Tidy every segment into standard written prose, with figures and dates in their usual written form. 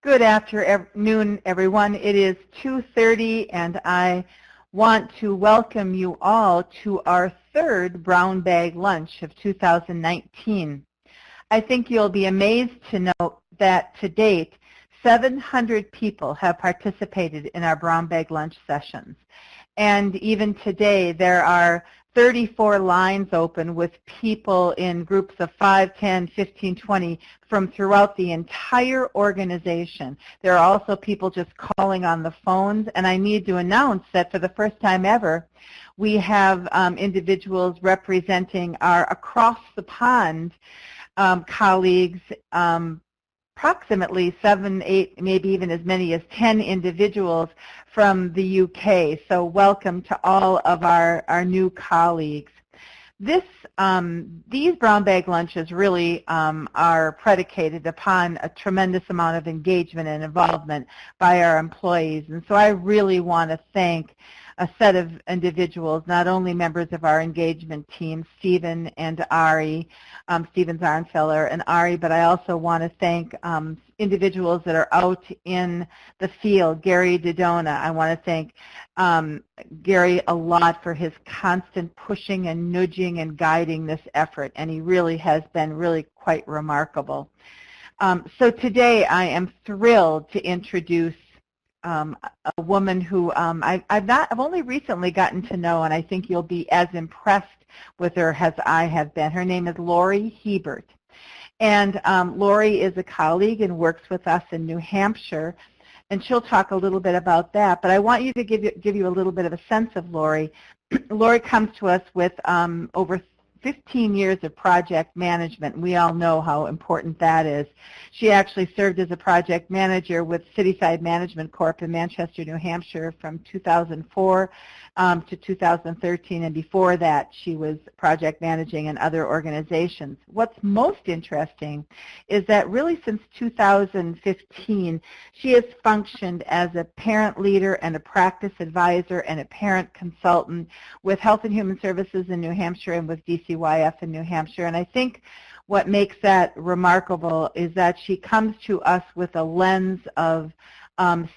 Good afternoon, everyone. It is 2:30, and I want to welcome you all to our third Brown Bag Lunch of 2019. I think you'll be amazed to note that to date, 700 people have participated in our Brown Bag Lunch sessions. And even today, there are 34 lines open with people in groups of 5, 10, 15, 20 from throughout the entire organization. There are also people just calling on the phones, and I need to announce that for the first time ever, we have individuals representing our across-the-pond colleagues, approximately 7, 8, maybe even as many as 10 individuals from the UK. So welcome to all of our new colleagues. These brown bag lunches really are predicated upon a tremendous amount of engagement and involvement by our employees. And so I really want to thank a set of individuals, not only members of our engagement team, Stephen and Ari, Stephen Zarnfeller and Ari, but I also want to thank individuals that are out in the field. Gary Dodona, I want to thank Gary a lot for his constant pushing and nudging and guiding this effort, and he really has been really quite remarkable. So today I am thrilled to introduce a woman who I've only recently gotten to know, and I think you'll be as impressed with her as I have been. Her name is Lori Hebert, and Lori is a colleague and works with us in New Hampshire, and she'll talk a little bit about that. But I want you to give you a little bit of a sense of Lori. Lori comes to us with over 15 years of project management. We all know how important that is. She actually served as a project manager with Cityside Management Corp in Manchester, New Hampshire from 2004 to 2013, and before that she was project managing in other organizations. What's most interesting is that really since 2015 she has functioned as a parent leader and a practice advisor and a parent consultant with Health and Human Services in New Hampshire and with DCYF in New Hampshire. And I think what makes that remarkable is that she comes to us with a lens of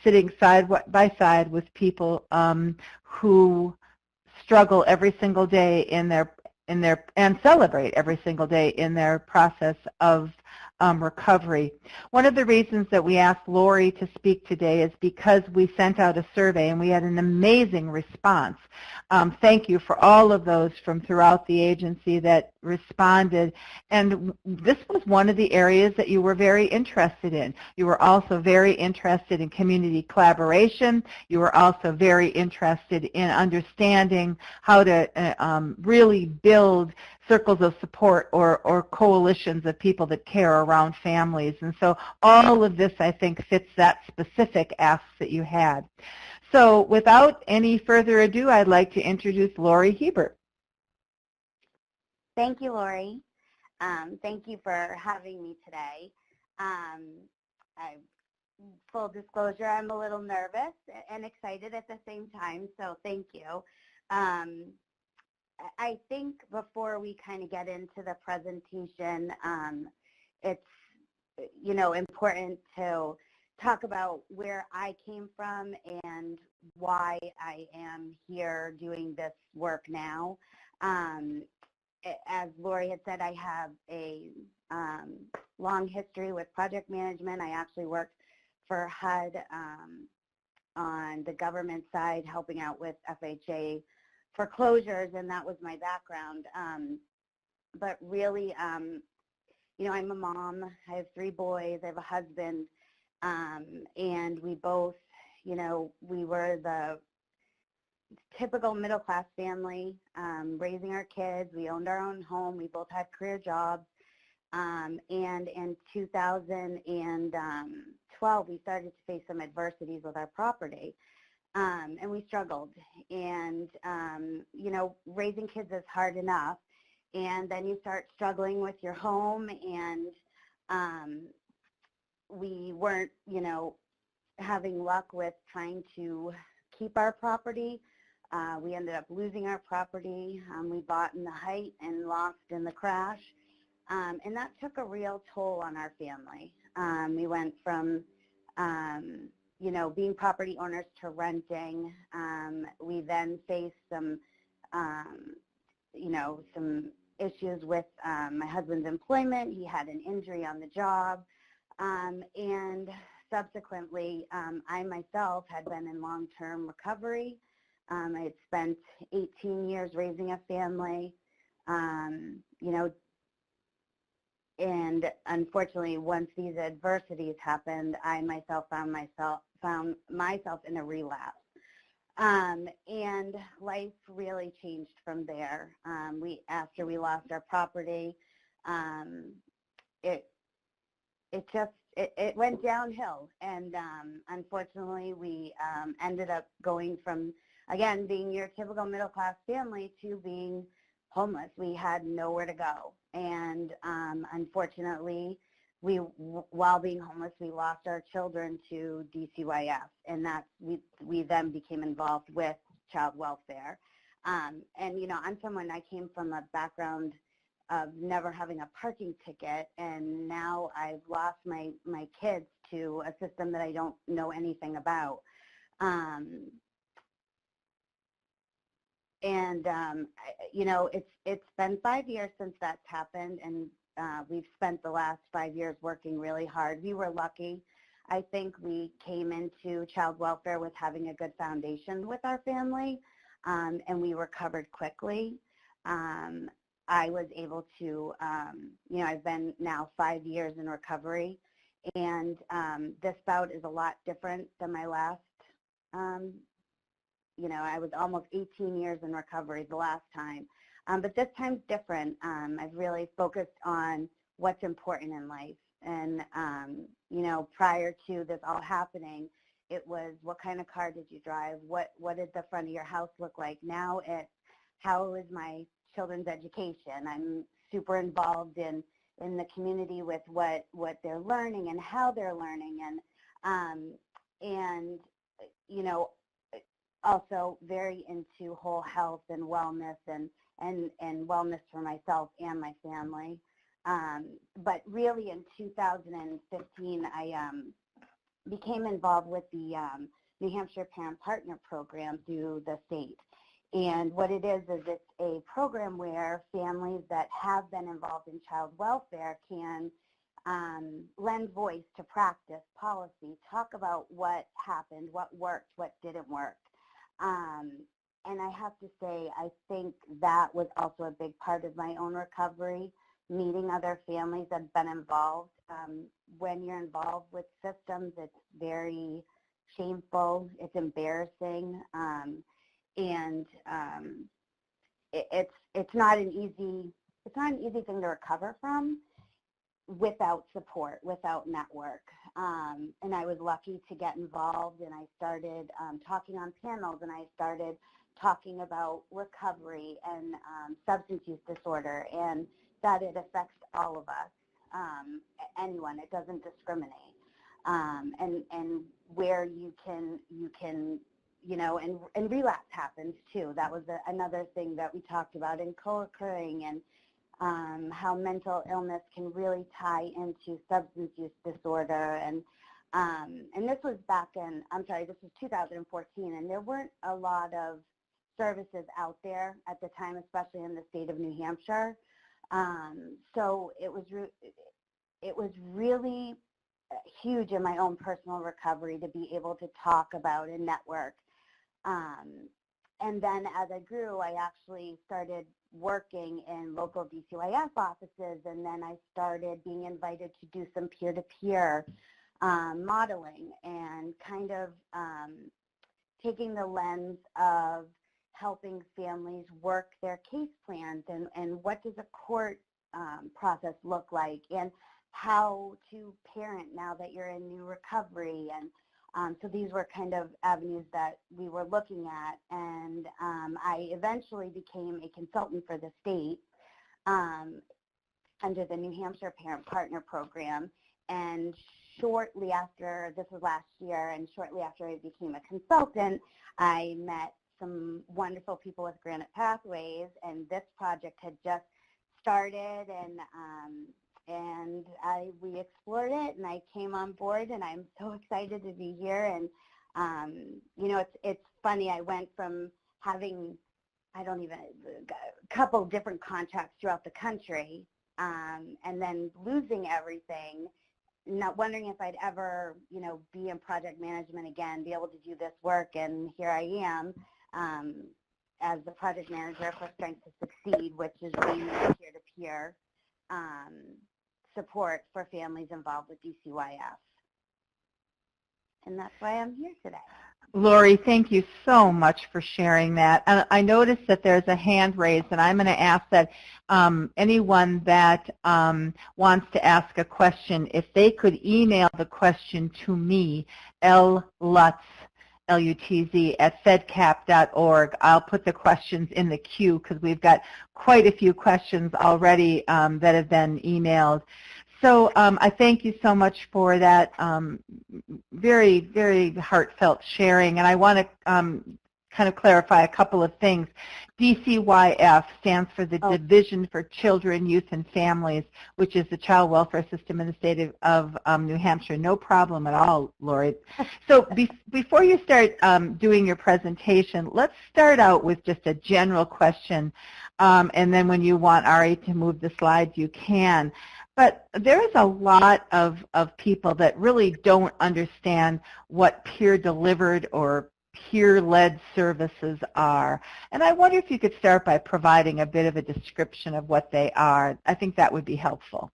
sitting side by side with people who struggle every single day in their and celebrate every single day in their process of recovery. One of the reasons that we asked Lori to speak today is because we sent out a survey and we had an amazing response. Thank you for all of those from throughout the agency that responded, and this was one of the areas that you were very interested in. You were also very interested in community collaboration. You were also very interested in understanding how to really build circles of support or coalitions of people that care around families. And so all of this, I think, fits that specific ask that you had. So without any further ado, I'd like to introduce Lori Hebert. Thank you, Lori. Thank you for having me today. Full disclosure, I'm a little nervous and excited at the same time, so thank you. I think before we kind of get into the presentation, it's important to talk about where I came from and why I am here doing this work now. As Lori had said, I have a long history with project management. I actually worked for HUD on the government side, helping out with FHA foreclosures, and that was my background. But really, I'm a mom. I have 3 boys. I have a husband, and we both, we were the typical middle-class family, raising our kids. We owned our own home. We both had career jobs. And in 2012, we started to face some adversities with our property. And we struggled. And, raising kids is hard enough. And then you start struggling with your home, and we weren't, having luck with trying to keep our property. We ended up losing our property. We bought in the height and lost in the crash. And that took a real toll on our family. We went from you know, being property owners to renting. We then faced some, you know, some issues with my husband's employment. He had an injury on the job. And subsequently, I myself had been in long-term recovery. I had spent 18 years raising a family, you know, and unfortunately, once these adversities happened, I myself found myself in a relapse. And life really changed from there. After we lost our property, it went downhill, and unfortunately, we ended up going from, again, being your typical middle-class family to being homeless. We had nowhere to go, and unfortunately, while being homeless, we lost our children to DCYF, and we then became involved with child welfare. And you know, I came from a background of never having a parking ticket, and now I've lost my kids to a system that I don't know anything about. You know, it's been 5 years since that's happened, and we've spent the last 5 years working really hard. We were lucky. I think we came into child welfare with having a good foundation with our family, and we recovered quickly. I was able to, you know, I've been now 5 years in recovery, and this bout is a lot different than my last. You know, I was almost 18 years in recovery the last time, but this time's different. I've really focused on what's important in life, and you know, prior to this all happening, it was what kind of car did you drive? What did the front of your house look like? Now it's how is my children's education? I'm super involved in the community with what they're learning and how they're learning, and you know, also very into whole health and wellness and wellness for myself and my family. But really in 2015, I became involved with the New Hampshire Parent Partner Program through the state. And what it is it's a program where families that have been involved in child welfare can lend voice to practice policy, talk about what happened, what worked, what didn't work. And I have to say, I think that was also a big part of my own recovery, meeting other families that have been involved. When you're involved with systems, it's very shameful, it's embarrassing, and it's not an easy thing to recover from without support, without network. And I was lucky to get involved, and I started talking on panels, and I started talking about recovery and substance use disorder, and that it affects all of us, anyone. It doesn't discriminate, and where you can, you know, and relapse happens too. That was another thing that we talked about in co-occurring, and how mental illness can really tie into substance use disorder. And this was back in, this was 2014, and there weren't a lot of services out there at the time, especially in the state of New Hampshire. So it was really huge in my own personal recovery to be able to talk about and network. And then as I grew, I actually started working in local DCYF offices, and then I started being invited to do some peer-to-peer modeling, and kind of taking the lens of helping families work their case plans, and what does a court process look like, and how to parent now that you're in new recovery. And so these were kind of avenues that we were looking at, and I eventually became a consultant for the state under the New Hampshire Parent Partner Program. And shortly after, this was last year, and shortly after I became a consultant, I met some wonderful people with Granite Pathways, and this project had just started, and we explored it, and I came on board, and I'm so excited to be here. And you know, it's funny. I went from having a couple different contracts throughout the country, and then losing everything, not wondering if I'd ever, you know, be in project management again, be able to do this work, and here I am as the project manager for Strength to Succeed, which is being peer-to-peer support for families involved with DCYF. And that's why I'm here today. Lori, thank you so much for sharing that. And I noticed that there's a hand raised, and I'm going to ask that anyone that wants to ask a question, if they could email the question to me, Lutz, L-U-T-Z, at fedcap.org. I'll put the questions in the queue because we've got quite a few questions already that have been emailed. So I thank you so much for that very, very heartfelt sharing. And I want to kind of clarify a couple of things. DCYF stands for the Division for Children, Youth, and Families, which is the Child Welfare System in the state of New Hampshire. No problem at all, Lori. So before you start doing your presentation, let's start out with just a general question. And then when you want Ari to move the slides, you can. But there is a lot of people that really don't understand what peer-delivered or peer-led services are. And I wonder if you could start by providing a bit of a description of what they are. I think that would be helpful.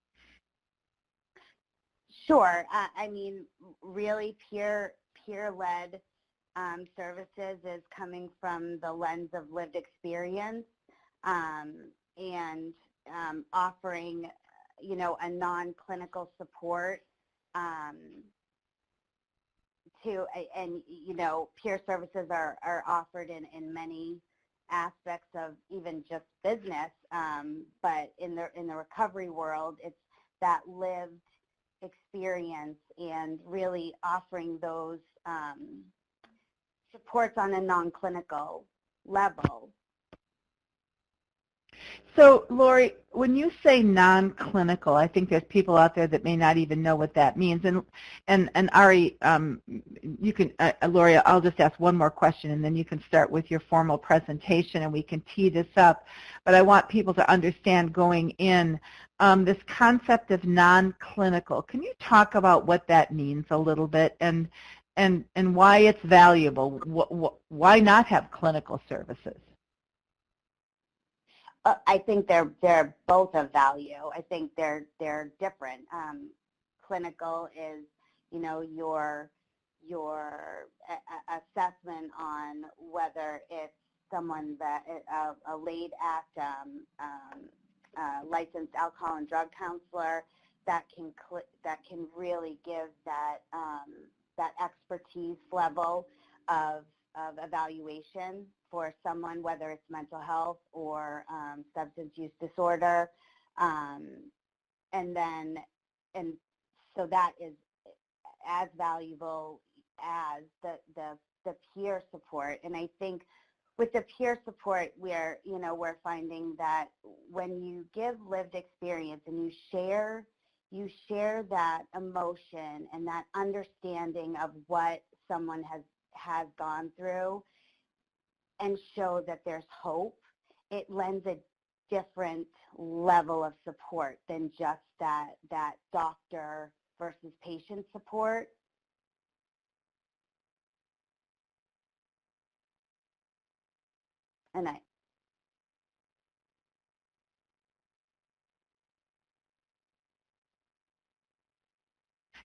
Sure. I mean, really peer-led services is coming from the lens of lived experience and offering, you know, a non-clinical support and you know, peer services are offered in many aspects of even just business, but in the recovery world, it's that lived experience and really offering those supports on a non-clinical level. So, Lori, when you say non-clinical, I think there's people out there that may not even know what that means. And Ari, you can, Lori, I'll just ask one more question, and then you can start with your formal presentation, and we can tee this up. But I want people to understand going in this concept of non-clinical. Can you talk about what that means a little bit, and why it's valuable? Why not have clinical services? I think they're both of value. I think they're different. Clinical is, you know, your assessment on whether it's someone that a late act licensed alcohol and drug counselor that can really give that expertise level of evaluation for someone, whether it's mental health or substance use disorder, and so that is as valuable as the peer support. And I think with the peer support, we're finding that when you give lived experience and you share that emotion and that understanding of what someone has gone through, and show that there's hope, it lends a different level of support than just that doctor versus patient support. And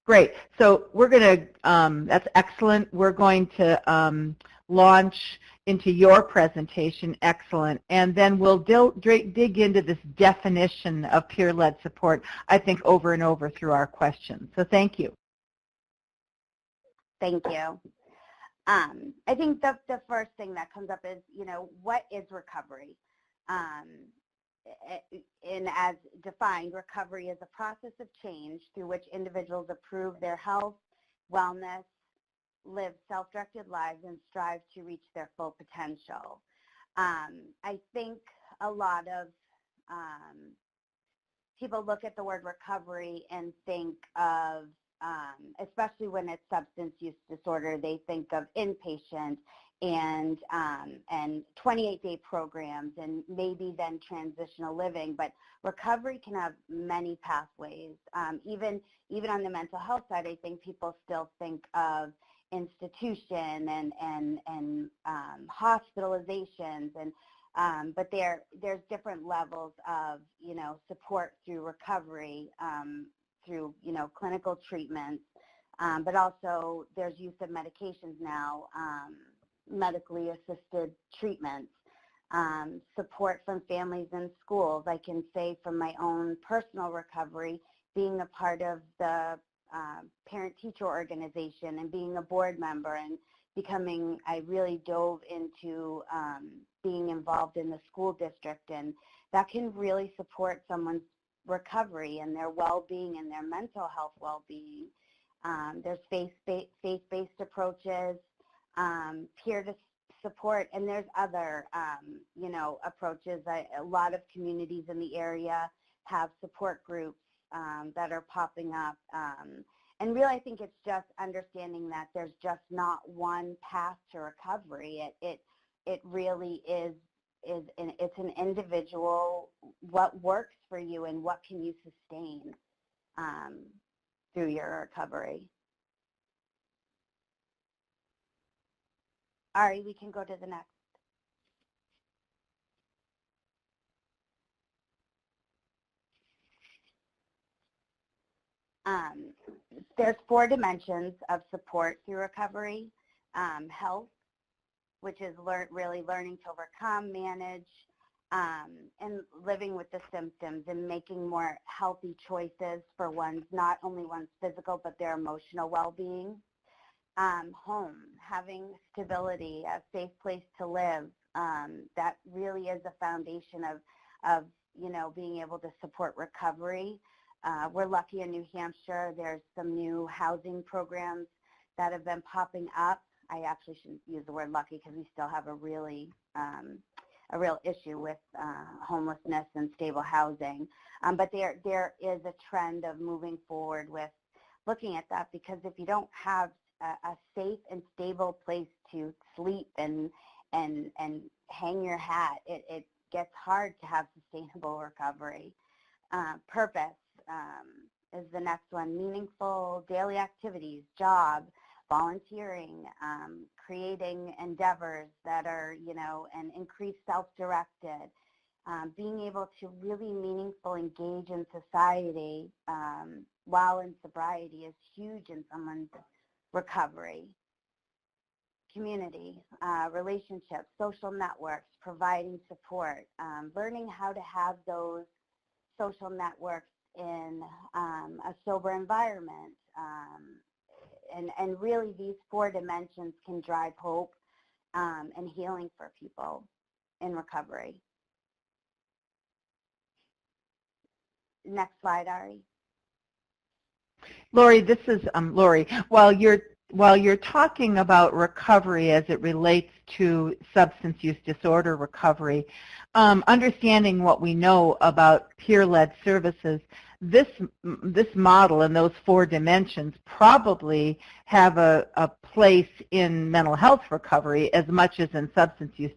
Great. So we're going to, that's excellent. We're going to launch into your presentation, excellent, and then we'll dig into this definition of peer-led support, I think, over and over through our questions. So thank you. Thank you. I think the first thing that comes up is, you know, what is recovery? And as defined, recovery is a process of change through which individuals improve their health, wellness, live self-directed lives, and strive to reach their full potential. I think a lot of people look at the word recovery and think of, especially when it's substance use disorder, they think of inpatient and 28-day programs and maybe then transitional living. But recovery can have many pathways. Even on the mental health side, I think people still think of institution and hospitalizations, and but there's different levels of support through recovery, through clinical treatments, but also there's use of medications now, medically assisted treatments, support from families and schools. I can say from my own personal recovery, being a part of the parent-teacher organization and being a board member and I really dove into being involved in the school district, and that can really support someone's recovery and their well-being and their mental health well-being. There's faith-based approaches, peer support, and there's other approaches. A lot of communities in the area have support groups that are popping up. And really, I think it's just understanding that there's just not one path to recovery. It really is it's an individual, what works for you and what can you sustain through your recovery. Ari, we can go to the next. There's 4 dimensions of support through recovery. Health, which is really learning to overcome, manage, and living with the symptoms and making more healthy choices for not only one's physical but their emotional well-being. Home, having stability, a safe place to live. That really is a foundation of being able to support recovery. We're lucky in New Hampshire. There's some new housing programs that have been popping up. I actually shouldn't use the word lucky because we still have a real issue with homelessness and stable housing. But there is a trend of moving forward with looking at that, because if you don't have a safe and stable place to sleep and hang your hat, it gets hard to have sustainable recovery. Purpose is the next one. Meaningful daily activities, job, volunteering, creating endeavors that are, and increased self-directed. Being able to really meaningfully engage in society while in sobriety is huge in someone's recovery. Community, relationships, social networks, providing support, learning how to have those social networks in a sober environment. And really these 4 dimensions can drive hope and healing for people in recovery. Next slide, Ari. Lori, this is Lori. While you're talking about recovery as it relates to substance use disorder recovery, understanding what we know about peer-led services, this model and those 4 dimensions probably have a place in mental health recovery as much as in substance use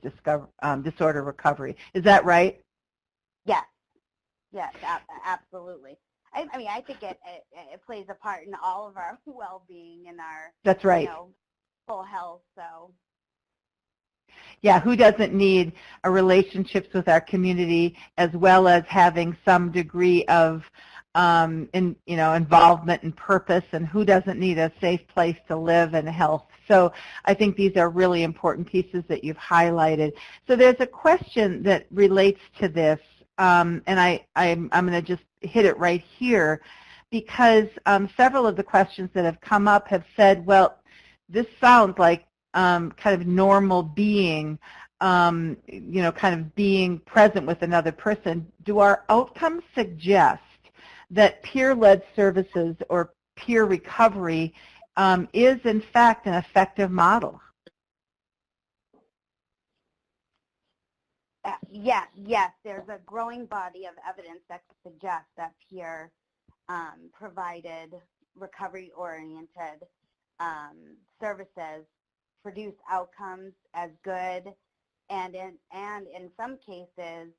disorder recovery. Is that right? Yes. Yes, absolutely. I mean, I think it plays a part in all of our well-being and our That's right. Full health. So. Yeah, who doesn't need a relationships with our community as well as having some degree of involvement and purpose, and who doesn't need a safe place to live and health? So I think these are really important pieces that you've highlighted. So there's a question that relates to this, and I'm going to just hit it right here, because several of the questions that have come up have said, well, this sounds like kind of normal being, kind of being present with another person. Do our outcomes suggest that peer-led services or peer recovery is in fact an effective model? Yes, there's a growing body of evidence that suggests that peer provided recovery-oriented services produce outcomes as good and in some cases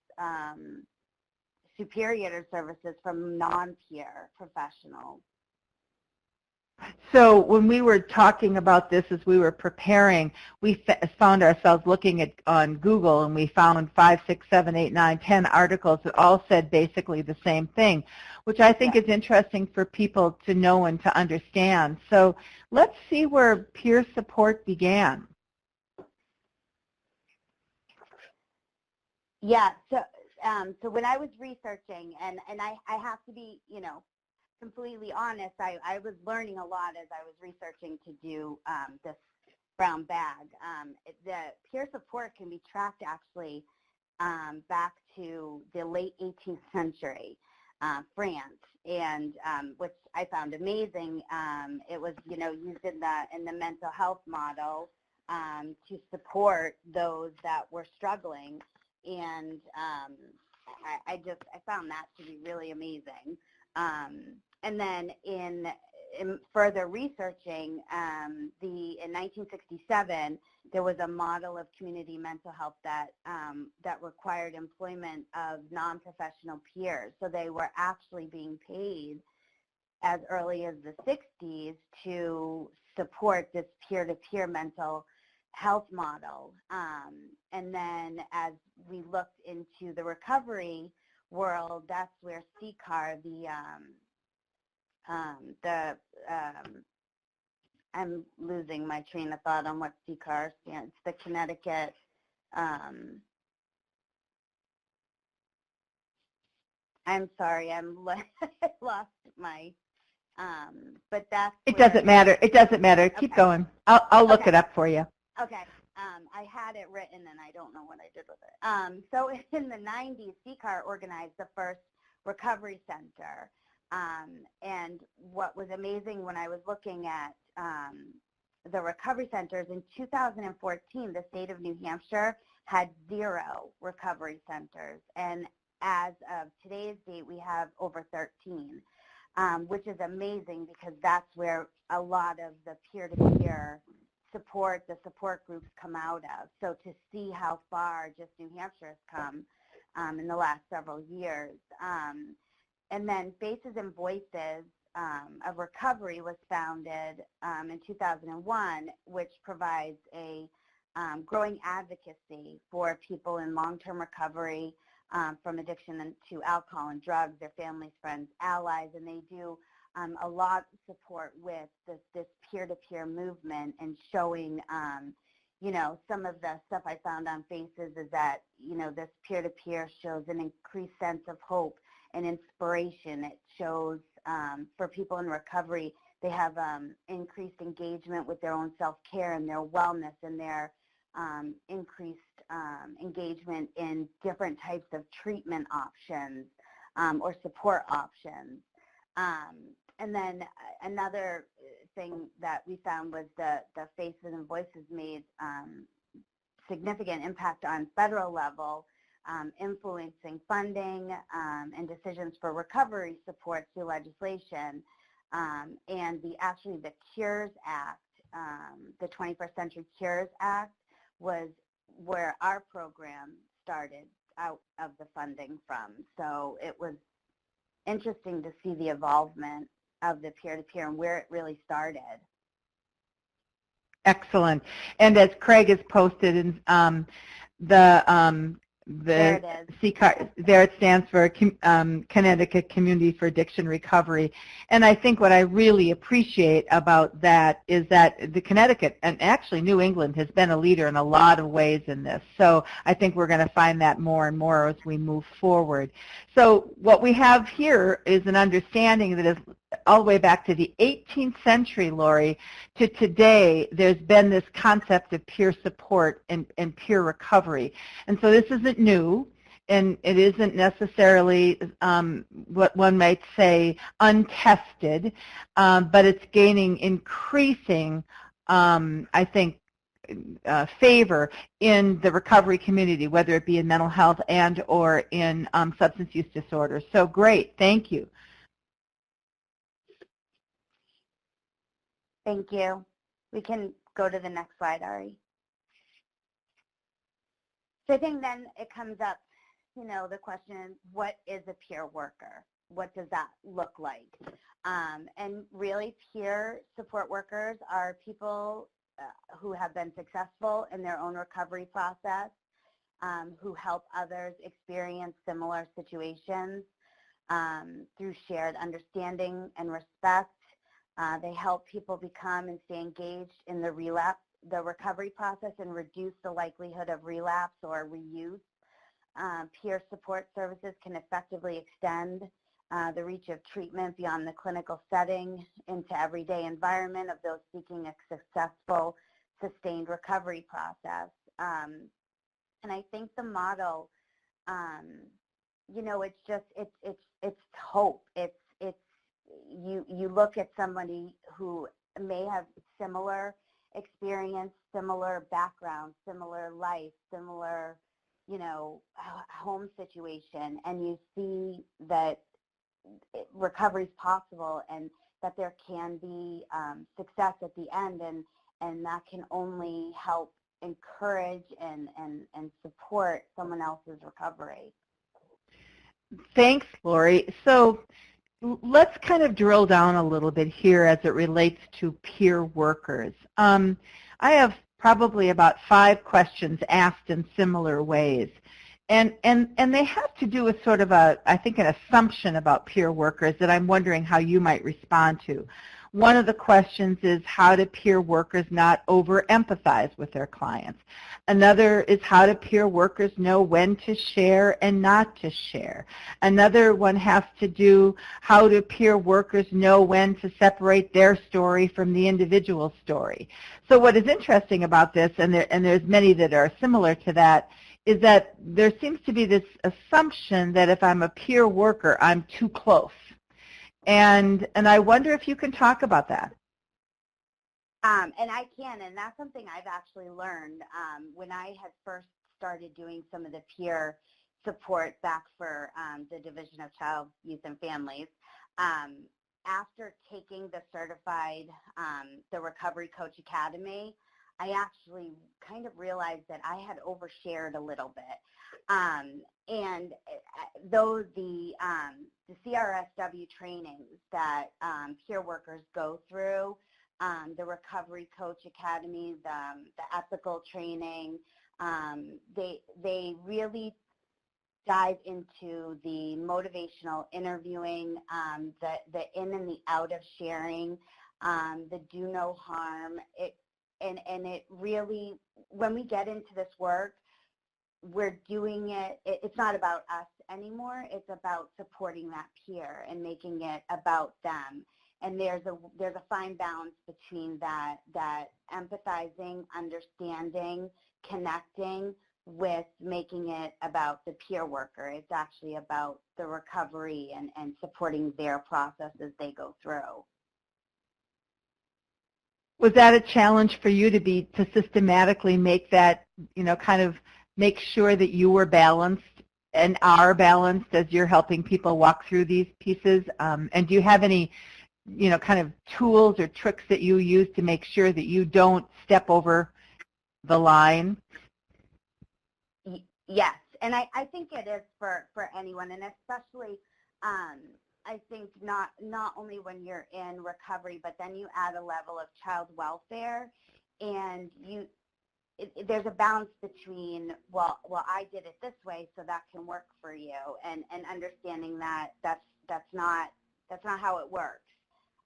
superior services from non-peer professionals. So when we were talking about this as we were preparing, we found ourselves looking on Google, and we found 5, 6, 7, 8, 9, 10 articles that all said basically the same thing, which I think is interesting for people to know and to understand. So let's see where peer support began. Yeah, so when I was researching, and I have to be, completely honest, I was learning a lot as I was researching to do this brown bag. The peer support can be tracked actually back to the late 18th century, France, and which I found amazing. It was, used in the mental health model to support those that were struggling, and I found that to be really amazing. And then in further researching, in 1967, there was a model of community mental health that required employment of non-professional peers. So they were actually being paid as early as the 60s to support this peer-to-peer mental health model. And then as we looked into the recovery world, that's where CCAR, I'm losing my train of thought on what CCAR stands. It's the Connecticut, I'm sorry, lost my, but that's It doesn't matter. It doesn't matter. Keep going. I'll look it up for you. Okay. I had it written and I don't know what I did with it. So in the 90s, CCAR organized the first recovery center. And what was amazing when I was looking at the recovery centers, in 2014, the state of New Hampshire had 0 recovery centers. And as of today's date, we have over 13, which is amazing because that's where a lot of the peer-to-peer support, the support groups come out of. So to see how far just New Hampshire has come in the last several years. And then Faces and Voices of Recovery was founded in 2001, which provides a growing advocacy for people in long-term recovery from addiction to alcohol and drugs, their families, friends, allies, and they do a lot of support with this peer-to-peer movement and showing, some of the stuff I found on Faces is that, this peer-to-peer shows an increased sense of hope and inspiration. It shows for people in recovery, they have increased engagement with their own self-care and their wellness and their increased engagement in different types of treatment options or support options. And then another thing that we found was the Faces and Voices made significant impact on federal level, influencing funding and decisions for recovery support through legislation. And the Cures Act, the 21st Century Cures Act, was where our program started out of the funding from. So it was interesting to see the involvement of the peer-to-peer and where it really started. Excellent. And as Craig has posted in There it is. CCAR, there it stands for Connecticut Community for Addiction Recovery. And I think what I really appreciate about that is that the Connecticut, and actually New England, has been a leader in a lot of ways in this. So I think we're going to find that more and more as we move forward. So what we have here is an understanding that is all the way back to the 18th century, Lori, to today. There's been this concept of peer support and peer recovery. And so this isn't new, and it isn't necessarily what one might say untested, but it's gaining increasing, I think, favor in the recovery community, whether it be in mental health and or in substance use disorders. So great, thank you. Thank you. We can go to the next slide, Ari. So I think then it comes up, the question, what is a peer worker? What does that look like? And really, peer support workers are people who have been successful in their own recovery process, who help others experience similar situations through shared understanding and respect. They help people become and stay engaged in the recovery process and reduce the likelihood of relapse or reuse. Peer support services can effectively extend the reach of treatment beyond the clinical setting into everyday environment of those seeking a successful, sustained recovery process. And I think the model, it's hope. It's you look at somebody who may have similar experience, similar background, similar life, similar, home situation, and you see that recovery is possible and that there can be success at the end, and that can only help encourage and support someone else's recovery. Thanks, Lori. So let's kind of drill down a little bit here as it relates to peer workers. I have probably about 5 questions asked in similar ways. And they have to do with sort of I think an assumption about peer workers that I'm wondering how you might respond to. One of the questions is, how do peer workers not over-empathize with their clients? Another is, how do peer workers know when to share and not to share? Another one has to do, how do peer workers know when to separate their story from the individual story? So what is interesting about this, and there's many that are similar to that, is that there seems to be this assumption that if I'm a peer worker, I'm too close. And I wonder if you can talk about that. And I can, and that's something I've actually learned when I had first started doing some of the peer support back for the Division of Child, Youth, and Families. After taking the certified, the Recovery Coach Academy, I actually kind of realized that I had overshared a little bit. And though the CRSW trainings that peer workers go through, the Recovery Coach Academy, the ethical training, they really dive into the motivational interviewing, the in and the out of sharing, the do no harm. And it really, when we get into this work, we're doing it's not about us anymore. It's about supporting that peer and making it about them. And there's a fine balance between that empathizing, understanding, connecting, with making it about the peer worker. It's actually about the recovery and supporting their process as they go through. Was that a challenge for you to systematically make that, kind of make sure that you were balanced and are balanced as you're helping people walk through these pieces? And do you have any, kind of tools or tricks that you use to make sure that you don't step over the line? Yes, and I think it is for anyone, and especially I think not only when you're in recovery, but then you add a level of child welfare, and there's a balance between, well, I did it this way, so that can work for you, and understanding that that's not how it works,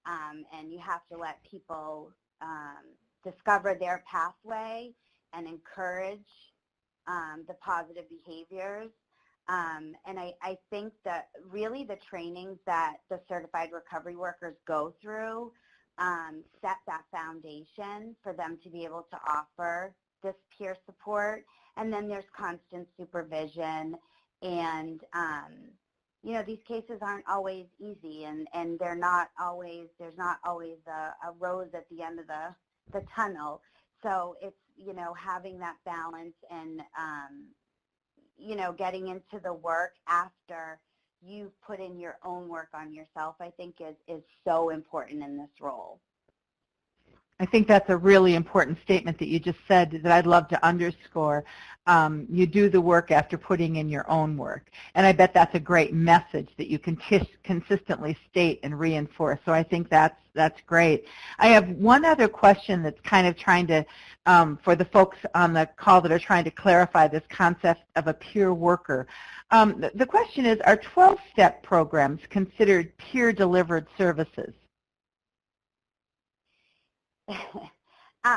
and you have to let people discover their pathway and encourage the positive behaviors. And I think that really the trainings that the certified recovery workers go through set that foundation for them to be able to offer this peer support. And then there's constant supervision, and these cases aren't always easy, and there's not always a rose at the end of the tunnel. So it's, having that balance and, getting into the work after you've put in your own work on yourself, I think is so important in this role. I think that's a really important statement that you just said that I'd love to underscore. You do the work after putting in your own work. And I bet that's a great message that you can consistently state and reinforce. So I think that's great. I have one other question that's kind of trying to, for the folks on the call that are trying to clarify this concept of a peer worker. The question is, are 12-step programs considered peer-delivered services?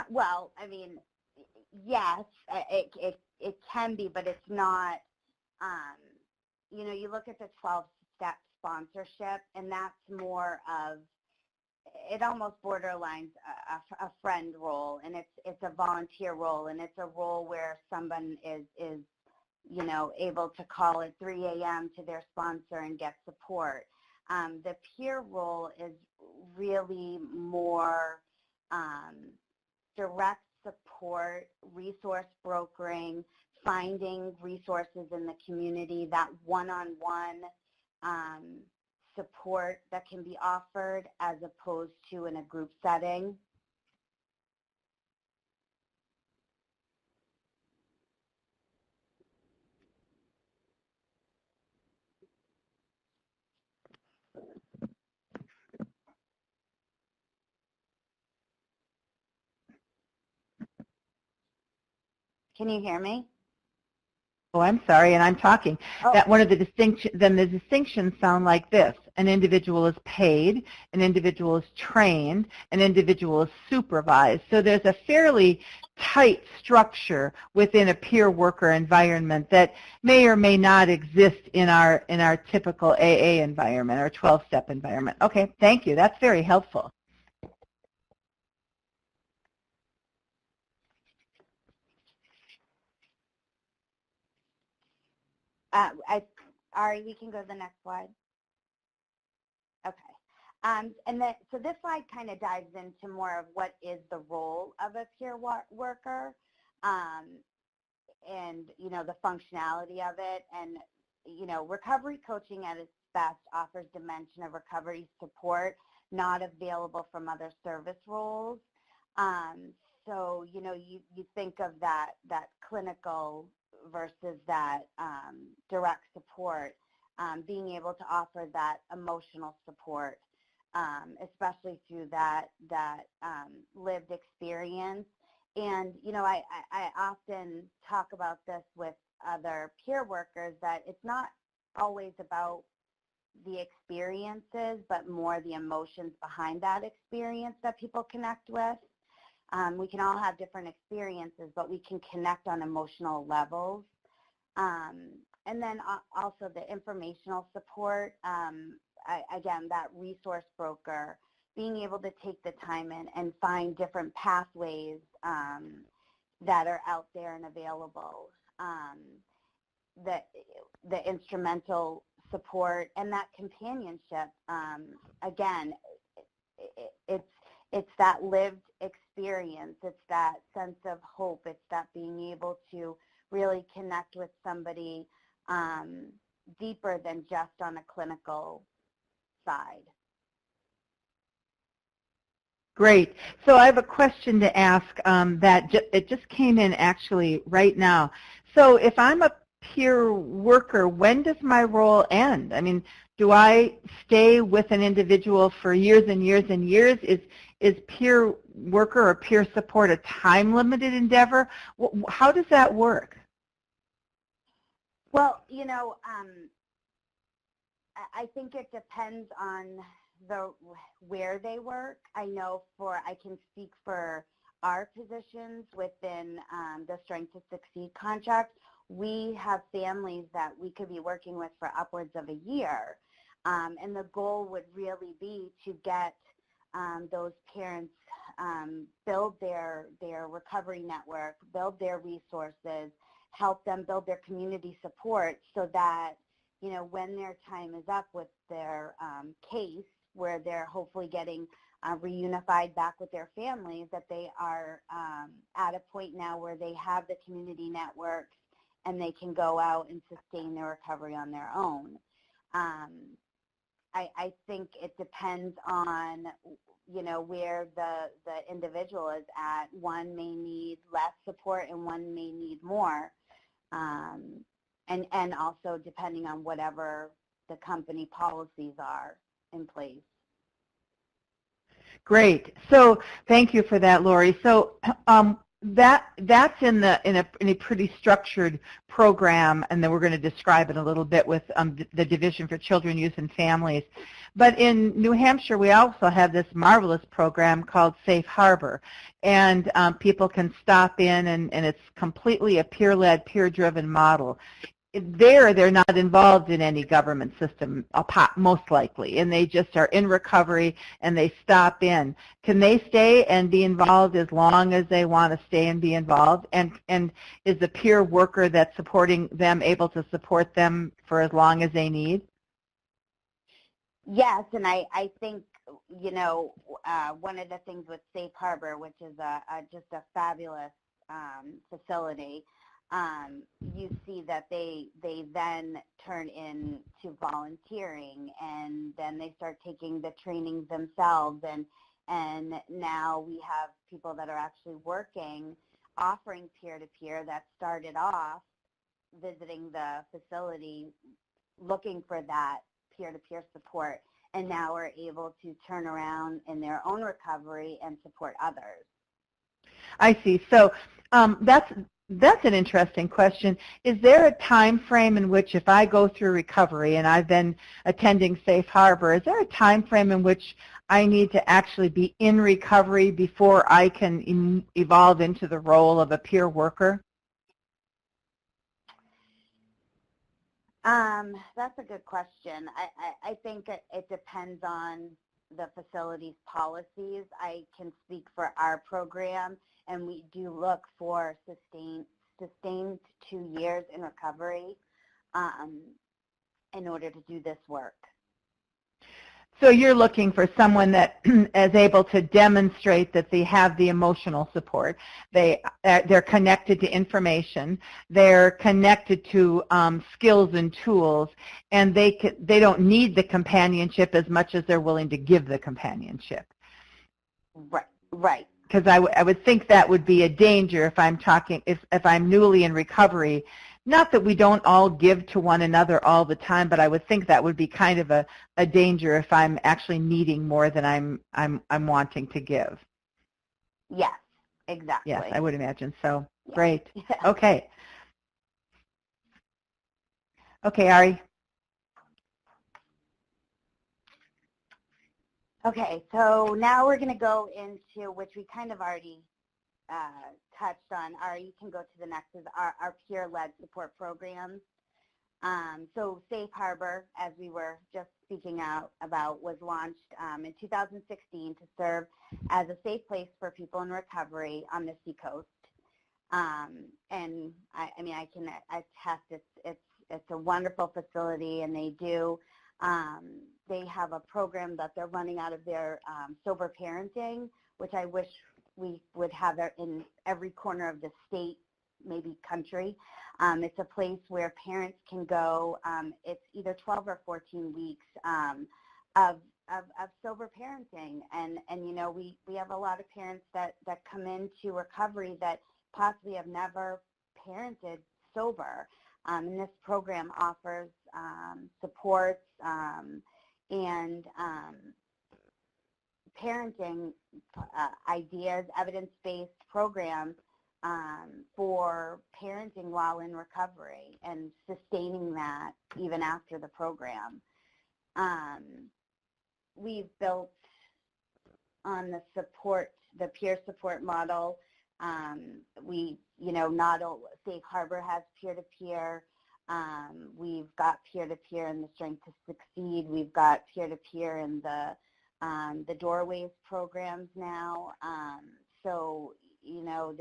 Well, I mean, yes, it can be, but it's not. You look at the 12-step sponsorship, and that's more of, it almost borderlines a friend role, and it's a volunteer role, and it's a role where someone is able to call at 3 a.m. to their sponsor and get support. The peer role is really more direct support, resource brokering, finding resources in the community, that one-on-one support that can be offered as opposed to in a group setting. Can you hear me? Oh, I'm sorry, and I'm talking. Oh. That one of the distinctions sound like this. An individual is paid, an individual is trained, an individual is supervised. So there's a fairly tight structure within a peer worker environment that may or may not exist in our typical AA environment or 12-step environment. Okay, thank you. That's very helpful. Ari, we can go to the next slide. Okay. So this slide kind of dives into more of what is the role of a peer worker, and the functionality of it. And recovery coaching at its best offers dimension of recovery support not available from other service roles. So you think of that clinical versus that direct support, being able to offer that emotional support, especially through that lived experience. And I often talk about this with other peer workers, that it's not always about the experiences, but more the emotions behind that experience that people connect with. We can all have different experiences, but we can connect on emotional levels. And then also the informational support, again, that resource broker, being able to take the time and find different pathways that are out there and available. The instrumental support and that companionship, again, it's that lived experience, it's that sense of hope, it's that being able to really connect with somebody deeper than just on a clinical side. Great. So I have a question to ask it just came in actually right now. So if I'm a peer worker, when does my role end? I mean, do I stay with an individual for years and years and years? Is peer worker or peer support a time-limited endeavor? How does that work? Well, I think it depends on where they work. I know I can speak for our positions within the Strength to Succeed contract. We have families that we could be working with for upwards of a year. And the goal would really be to get those parents build their recovery network, build their resources, help them build their community support, so that when their time is up with their case, where they're hopefully getting reunified back with their families, that they are at a point now where they have the community networks and they can go out and sustain their recovery on their own. I think it depends on, you know, where the individual is at. One may need less support and one may need more. And also depending on whatever the company policies are in place. Great. So thank you for that, Lori. So that's in a pretty structured program, and then we're going to describe it a little bit with the Division for Children, Youth, and Families. But in New Hampshire, we also have this marvelous program called Safe Harbor, and people can stop in, and it's completely a peer-led, peer-driven model. They're not involved in any government system, most likely, and they just are in recovery and they stop in. Can they stay and be involved as long as they want to stay and be involved? And is the peer worker that's supporting them able to support them for as long as they need? Yes, and I think, you know, one of the things with Safe Harbor, which is just a fabulous facility, you see that they then turn into volunteering, and then they start taking the trainings themselves, and now we have people that are actually working, offering peer-to-peer that started off visiting the facility looking for that peer-to-peer support, and now are able to turn around in their own recovery and support others. I see. So that's an interesting question. Is there a time frame in which, if I go through recovery and I've been attending Safe Harbor, is there a time frame in which I need to actually be in recovery before I can evolve into the role of a peer worker? That's a good question. I think it depends on the facility's policies. I can speak for our program, and we do look for sustained 2 years in recovery in order to do this work. So you're looking for someone that is able to demonstrate that they have the emotional support. They're connected to information. They're connected to skills and tools, and they don't need the companionship as much as they're willing to give the companionship. Right. Because I would think that would be a danger if I'm newly in recovery. Not that we don't all give to one another all the time, but I would think that would be kind of a danger if I'm actually needing more than I'm wanting to give. Yes, exactly. Yes, I would imagine so. Yeah. Great. Yeah. Okay. Okay, Ari. Okay, so now we're going to go into, which we kind of already touched on. You can go to the next, is our peer-led support programs. So Safe Harbor, as we were just speaking about, was launched in 2016 to serve as a safe place for people in recovery on the Seacoast. And I mean, I can attest it's a wonderful facility, and they have a program that they're running out of their sober parenting, which I wish we would have in every corner of the state, maybe country. It's a place where parents can go. It's either 12 or 14 weeks of sober parenting. And you know, we have a lot of parents that come into recovery that possibly have never parented sober. And this program offers supports and parenting ideas, evidence-based programs for parenting while in recovery and sustaining that even after the program. We've built on the peer support model. Safe Harbor has peer-to-peer. We've got peer-to-peer in the Strength to Succeed. We've got peer-to-peer in the Doorways programs now. So, you know,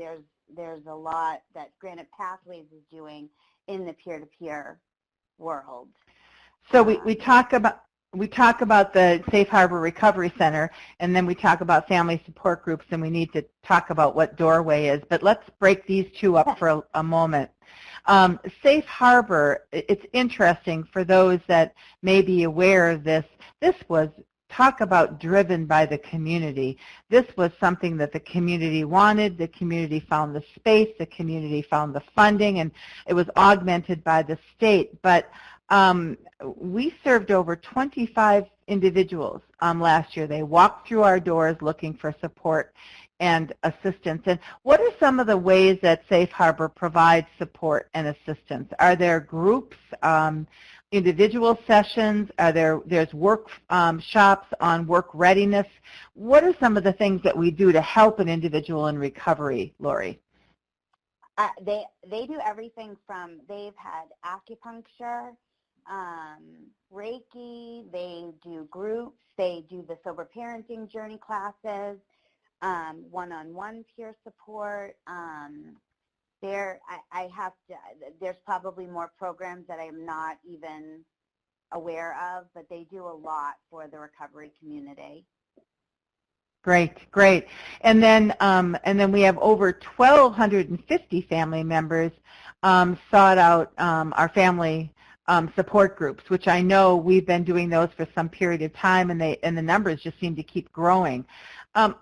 there's a lot that Granite Pathways is doing in the peer-to-peer world. So we talk about we talk about the Safe Harbor Recovery Center, and then we talk about family support groups, and we need to talk about what Doorway is. But let's break these two up for a moment. Safe Harbor, it's interesting for those that may be aware of this. This was, talk about driven by the community. This was something that the community wanted. The community found the space. The community found the funding, and it was augmented by the state. But we served over 25 individuals last year. They walked through our doors looking for support and assistance. And what are some of the ways that Safe Harbor provides support and assistance? Are there groups, individual sessions? There's workshops on work readiness? What are some of the things that we do to help an individual in recovery, Lori? They do everything from, they've had acupuncture, Reiki, they do groups, they do the sober parenting journey classes, one-on-one peer support. There's probably more programs that I'm not even aware of, but they do a lot for the recovery community. Great, great. And then we have over 1,250 family members sought out our family support groups, which I know we've been doing those for some period of time, and the numbers just seem to keep growing.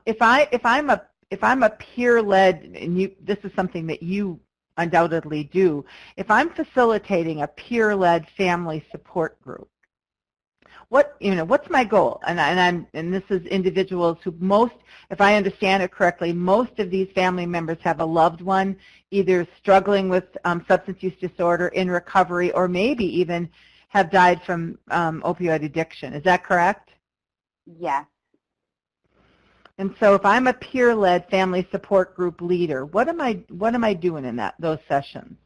If I'm a peer-led, and this is something that you undoubtedly do, if I'm facilitating a peer-led family support group, what's my goal? And this is individuals who if I understand it correctly, most of these family members have a loved one either struggling with substance use disorder, in recovery, or maybe even have died from opioid addiction. Is that correct? Yes. And so if I'm a peer-led family support group leader, what am I doing in those sessions?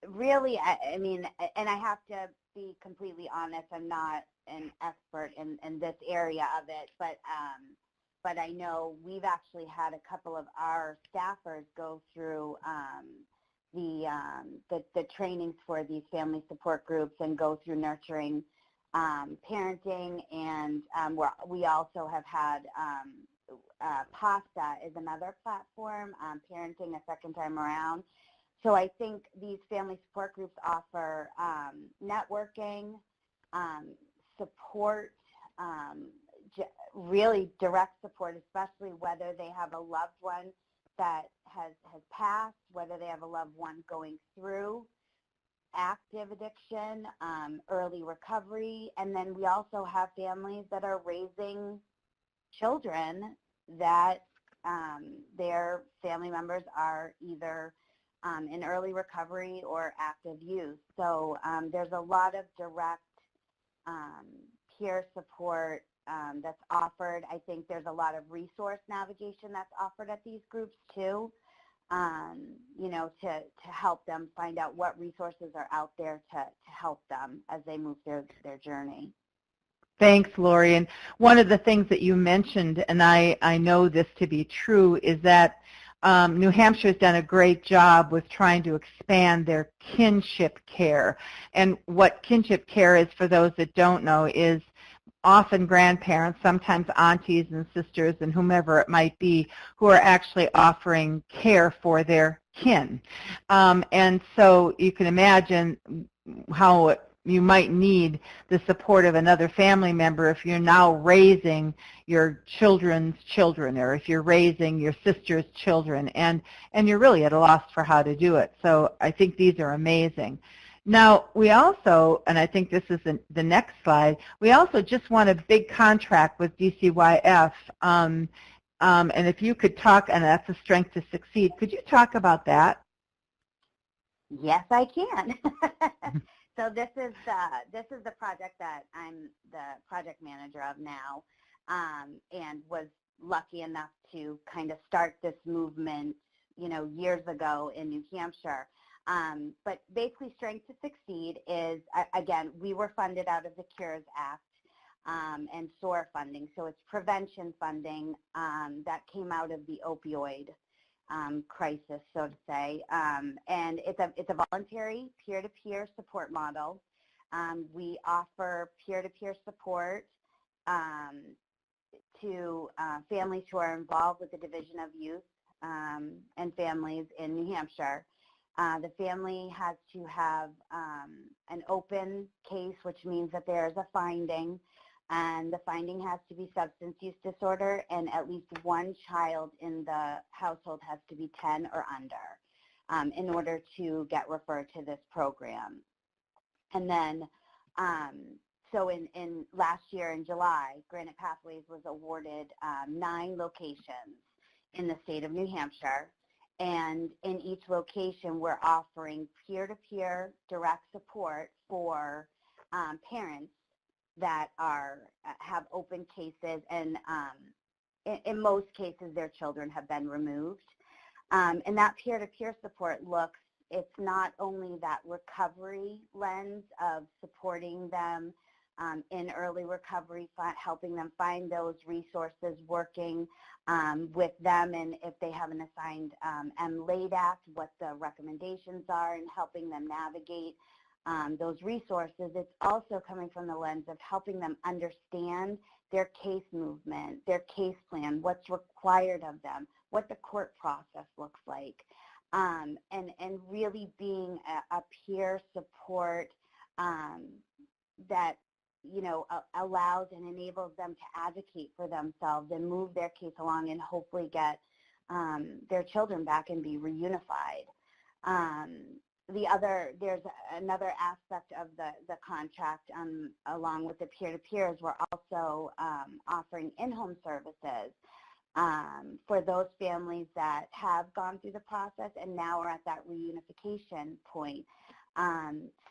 Really, I mean, and I have to be completely honest, I'm not an expert in this area of it, but I know we've actually had a couple of our staffers go through the trainings for these family support groups and go through nurturing parenting, and we also have had PASTA is another platform, parenting a second time around. So I think these family support groups offer networking, support, really direct support, especially whether they have a loved one that has passed, whether they have a loved one going through active addiction, early recovery, and then we also have families that are raising children that their family members are either in early recovery or active use. So there's a lot of direct peer support that's offered. I think there's a lot of resource navigation that's offered at these groups too, to help them find out what resources are out there to help them as they move through their journey. Thanks, Lori. And one of the things that you mentioned, and I know this to be true, is that New Hampshire has done a great job with trying to expand their kinship care. And what kinship care is, for those that don't know, is often grandparents, sometimes aunties and sisters and whomever it might be, who are actually offering care for their kin. And so you can imagine how you might need the support of another family member if you're now raising your children's children, or if you're raising your sister's children, and you're really at a loss for how to do it. So I think these are amazing. Now, we also, and I think this is the next slide, we also just won a big contract with DCYF, and if you could talk, and that's a Strength to Succeed, could you talk about that? Yes, I can. So this is the project that I'm the project manager of now, and was lucky enough to kind of start this movement, years ago in New Hampshire. But basically, Strength to Succeed is, again, we were funded out of the CURES Act and SOAR funding, so it's prevention funding that came out of the opioid crisis, so to say. And it's a voluntary peer-to-peer support model. We offer peer-to-peer support to families who are involved with the Division of Youth and Families in New Hampshire. The family has to have an open case, which means that there is a finding, and the finding has to be substance use disorder, and at least one child in the household has to be 10 or under in order to get referred to this program. And then, so in last year in July, Granite Pathways was awarded 9 locations in the state of New Hampshire. And in each location, we're offering peer-to-peer direct support for parents that have open cases, and in most cases, their children have been removed. And that peer-to-peer support it's not only that recovery lens of supporting them in early recovery, helping them find those resources, working with them, and if they have an assigned M-LAID Act, what the recommendations are, and helping them navigate those resources. It's also coming from the lens of helping them understand their case movement, their case plan, what's required of them, what the court process looks like, and really being a peer support that allows and enables them to advocate for themselves and move their case along and hopefully get their children back and be reunified. There's another aspect of the contract along with the peer-to-peer is we're also offering in-home services for those families that have gone through the process and now are at that reunification point.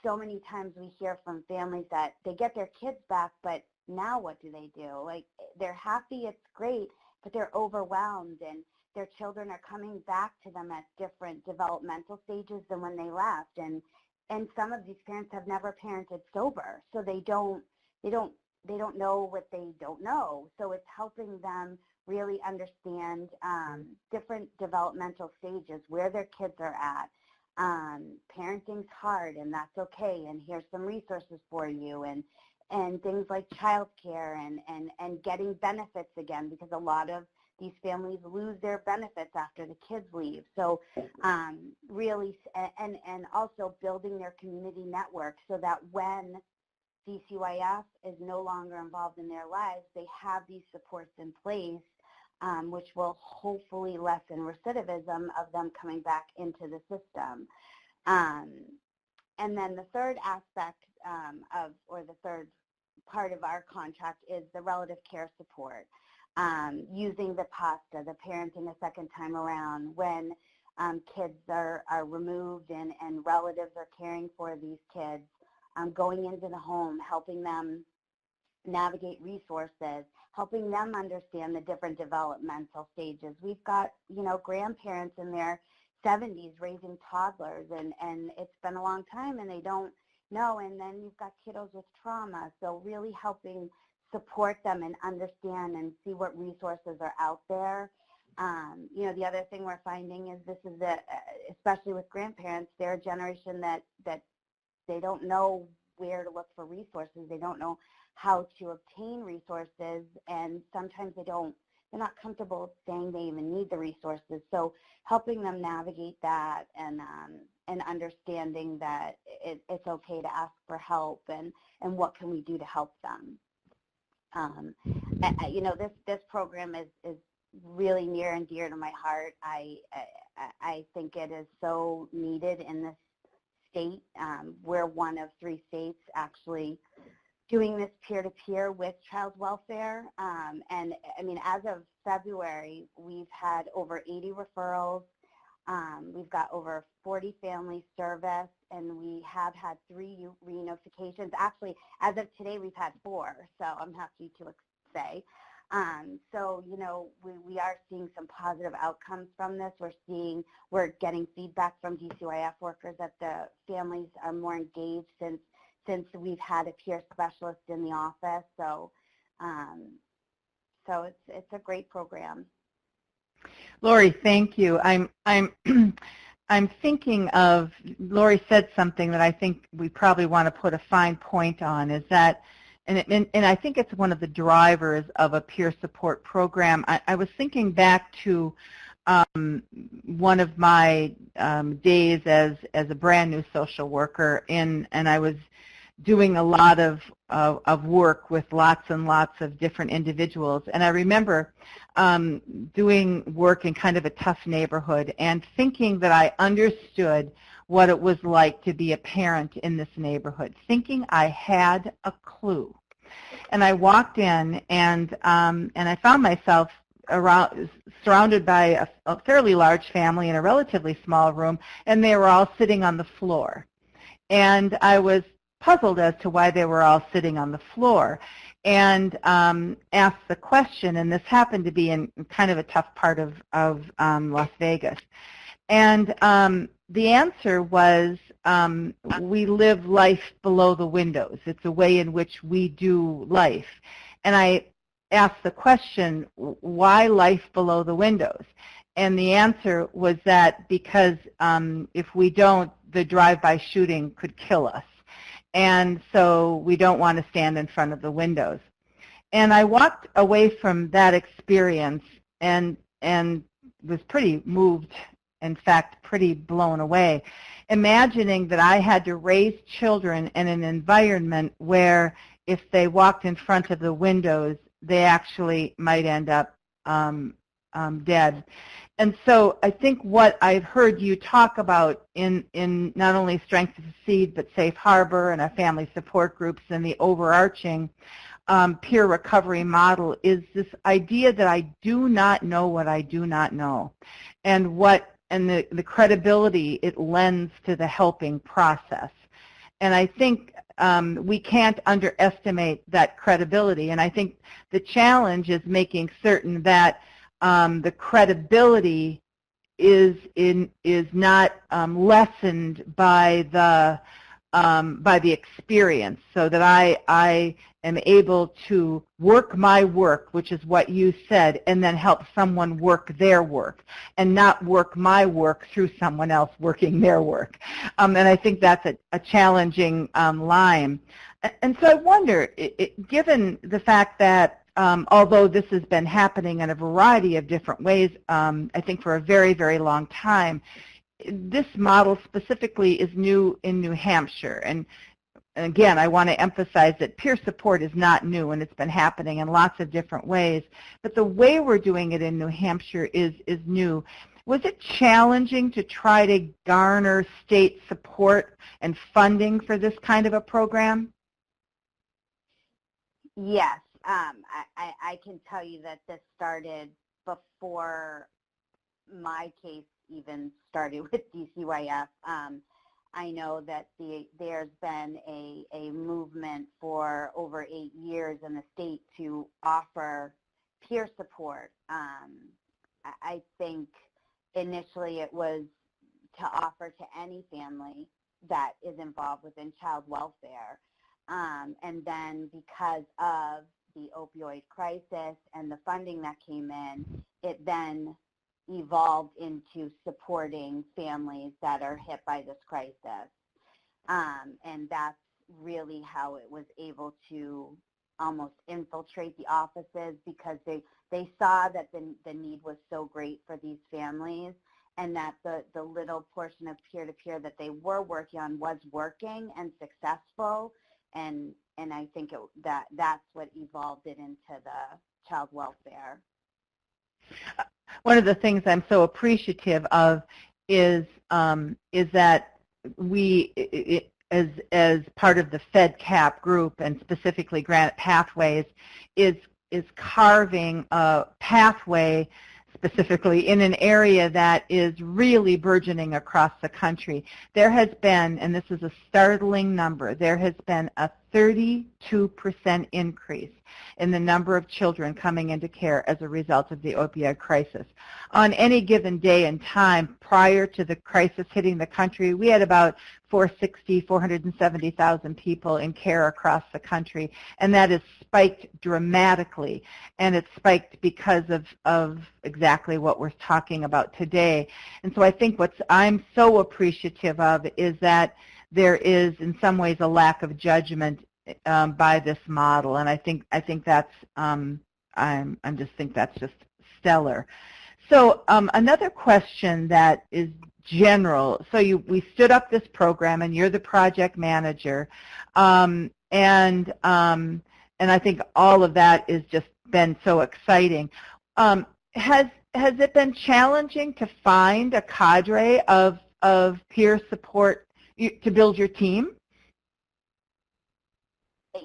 So many times we hear from families that they get their kids back, but now what do they do? Like, they're happy, it's great, but they're overwhelmed, and their children are coming back to them at different developmental stages than when they left. And some of these parents have never parented sober, so they don't know what they don't know. So it's helping them really understand different developmental stages, where their kids are at. Parenting's hard, and that's okay, and here's some resources for you, and things like childcare and getting benefits again, because a lot of these families lose their benefits after the kids leave. So really, and also building their community network so that when DCYF is no longer involved in their lives, they have these supports in place, which will hopefully lessen recidivism of them coming back into the system. And then the third aspect the third part of our contract is the relative care support, using the PASTA, the parenting a second time around, when kids are removed and relatives are caring for these kids, going into the home, helping them navigate resources, helping them understand the different developmental stages. We've got, grandparents in their 70s raising toddlers, and it's been a long time and they don't know, and then you've got kiddos with trauma, so really helping support them and understand and see what resources are out there. The other thing we're finding is especially with grandparents, they're a generation that they don't know where to look for resources. They don't know how to obtain resources, and sometimes they're not comfortable saying they even need the resources. So helping them navigate that and understanding that it's okay to ask for help, and what can we do to help them. This program is really near and dear to my heart. I think it is so needed in this state. We're one of 3 states actually doing this peer-to-peer with child welfare. And I mean, as of February, we've had over 80 referrals. We've got over 40 families serviced, and we have had 3 reunifications. Actually, as of today, we've had 4, so I'm happy to say. So, we are seeing some positive outcomes from this. We're getting feedback from DCYF workers that the families are more engaged since we've had a peer specialist in the office. So, so it's a great program. Lori, thank you. I'm thinking of, Lori said something that I think we probably want to put a fine point on, is that, and I think it's one of the drivers of a peer support program. I was thinking back to one of my days as a brand new social worker, and I was doing a lot of work with lots and lots of different individuals. And I remember doing work in kind of a tough neighborhood and thinking that I understood what it was like to be a parent in this neighborhood, thinking I had a clue. And I walked in, and I found myself surrounded by a fairly large family in a relatively small room, and they were all sitting on the floor. And I was puzzled as to why they were all sitting on the floor, and asked the question, and this happened to be in kind of a tough part of Las Vegas. And the answer was, we live life below the windows. It's a way in which we do life. And I asked the question, why life below the windows? And the answer was that because if we don't, the drive-by shooting could kill us. And so we don't want to stand in front of the windows. And I walked away from that experience and was pretty moved, in fact, pretty blown away, imagining that I had to raise children in an environment where if they walked in front of the windows, they actually might end up dead. And so I think what I've heard you talk about in not only Strength to Succeed, but Safe Harbor and our family support groups and the overarching peer recovery model is this idea that I do not know what I do not know, and the credibility it lends to the helping process. And I think we can't underestimate that credibility. And I think the challenge is making certain that the credibility is not lessened by the experience, so that I am able to work my work, which is what you said, and then help someone work their work, and not work my work through someone else working their work. And I think that's a challenging line. And so I wonder, given the fact that although this has been happening in a variety of different ways, I think for a very, very long time, this model specifically is new in New Hampshire. And again, I want to emphasize that peer support is not new, and it's been happening in lots of different ways. But the way we're doing it in New Hampshire is new. Was it challenging to try to garner state support and funding for this kind of a program? Yes. I can tell you that this started before my case even started with DCYF. I know that there's been a movement for over 8 years in the state to offer peer support. I think initially it was to offer to any family that is involved within child welfare. And then because of the opioid crisis and the funding that came in, it then evolved into supporting families that are hit by this crisis. And that's really how it was able to almost infiltrate the offices, because they saw that the need was so great for these families, and that the little portion of peer-to-peer that they were working on was working and successful. And I think that's what evolved it into the child welfare. One of the things I'm so appreciative of is that we, as part of the Fedcap Group, and specifically Granite Pathways, is carving a pathway specifically in an area that is really burgeoning across the country. There has been, and this is a startling number, there has been a 32% increase in the number of children coming into care as a result of the opioid crisis. On any given day and time prior to the crisis hitting the country, we had about 470,000 people in care across the country, and that has spiked dramatically, and it's spiked because of exactly what we're talking about today. And so I think what I'm so appreciative of is that there is in some ways a lack of judgment by this model, and I think that's I just think that's just stellar. So another question that is general. So we stood up this program, and you're the project manager, and I think all of that has just been so exciting. Has it been challenging to find a cadre of peer support to build your team?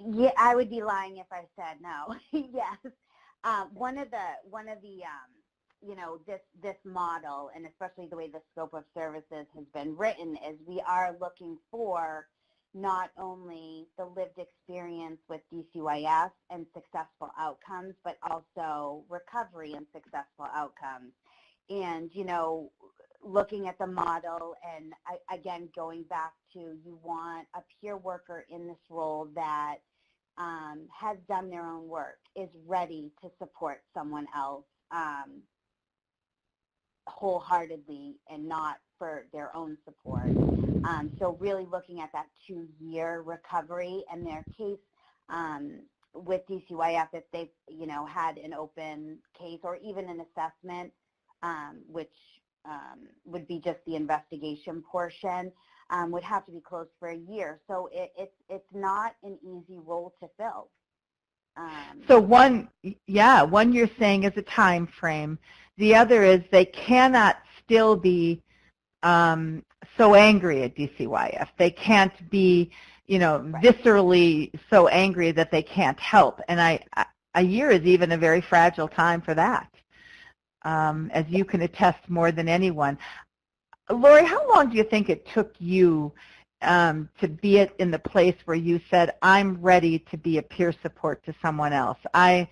Yeah, I would be lying if I said no. Yes, one of the you know, this model, and especially the way the scope of services has been written, is we are looking for not only the lived experience with DCYF and successful outcomes, but also recovery and successful outcomes. And, you know, looking at the model, and again, going back to, you want a peer worker in this role that has done their own work, is ready to support someone else wholeheartedly and not for their own support. So really looking at that 2-year recovery, and their case with DCYF, if they've, you know, had an open case or even an assessment, which would be just the investigation portion, would have to be closed for a year. So it's not an easy role to fill. So one you're saying is a time frame. The other is they cannot still be so angry at DCYF. They can't be, you know, right, viscerally so angry that they can't help. And a year is even a very fragile time for that, as you can attest more than anyone. Lori, how long do you think it took you to be in the place where you said, I'm ready to be a peer support to someone else? I'm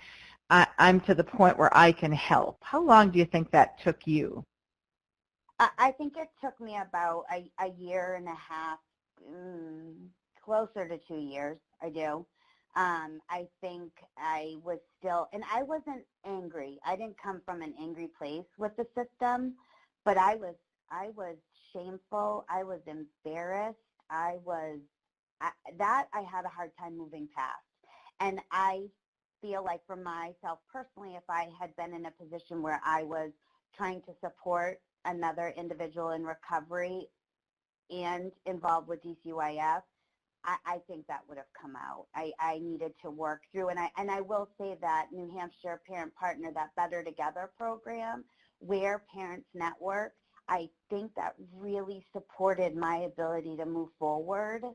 to the point where I can help. How long do you think that took you? I think it took me about a year and a half, closer to 2 years, I do. I think I was still, and I wasn't angry. I didn't come from an angry place with the system, but I was shameful. I was embarrassed. I had a hard time moving past. And I feel like for myself personally, if I had been in a position where I was trying to support another individual in recovery and involved with DCYF, I think that would have come out. I needed to work through, and I will say that New Hampshire Parent Partner, that Better Together program, where parents network, I think that really supported my ability to move forward